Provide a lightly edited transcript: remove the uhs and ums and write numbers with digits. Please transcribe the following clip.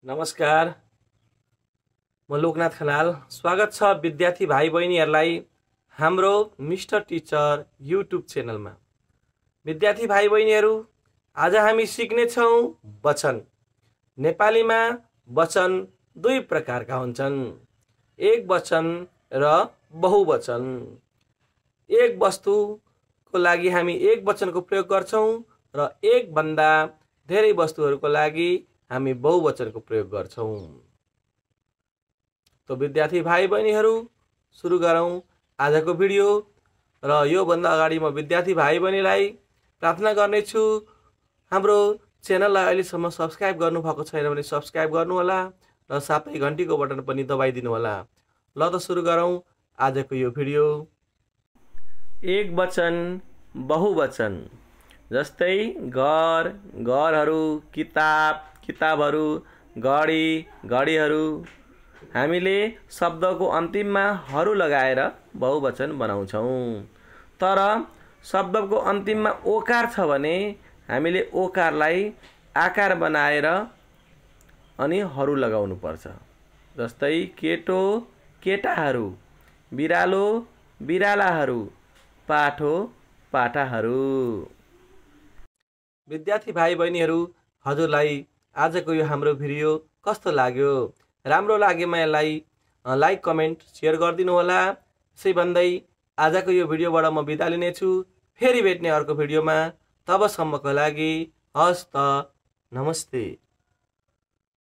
नमस्कार, म लोकनाथ खनाल। स्वागत छ विद्यार्थी भाइ बहिनीहरूलाई हाम्रो मिस्टर टिचर युट्युब च्यानलमा। विद्यार्थी भाइ बहिनीहरू, आज हामी सिक्ने छौं वचन। नेपालीमा वचन दुई प्रकारका हुन्छन्, एक वचन र बहुवचन। एक वस्तुको लागि हामी एक वचनको प्रयोग गर्छौं र एक भन्दा धेरै वस्तुहरूको लागि हामी बहुवचनको प्रयोग गर्छौं। तो विद्यार्थी भाइ बहिनीहरू, सुरु गरौं आजको भिडियो। र यो भन्दा अगाडि म विद्यार्थी भाइ बहिनीलाई प्रार्थना गर्नेछु, हाम्रो च्यानललाई अहिलेसम्म सब्स्क्राइब गर्नु भएको छैन भने सब्स्क्राइब गर्नु होला र साथै घण्टीको बटन पनि दबाइदिनु होला। ल त सुरु गरौं आजको यो भिडियो। एक वचन, बहुवचन। जस्तै घर, घरहरू, किताब, किताबहरू, घडी, घडीहरू। हामीले शब्दको अन्तिममा हरू लगाएर बहुवचन बनाउँछौं। तर शब्दको अन्तिममा ओकार छ भने हामीले ओकारलाई आकार बनाएर अनि हरू लगाउनु पर्छ। जस्तै केटो, केटाहरू, बिरालो, बिरालाहरू, पाठो, पाठाहरू। विद्यार्थी भाइ बहिनीहरू, हजुरलाई आजको यो हाम्रो भिडियो कस्तो लाग्यो? राम्रो लागेमा यसलाई लाइक, कमेन्ट, शेयर गरिदिनु होला। यसै भन्दै आजको यो भिडियोबाट म बिदा लिनेछु। फेरि भेट्ने अर्को भिडियोमा। तबसम्मको लागि हस्त नमस्ते।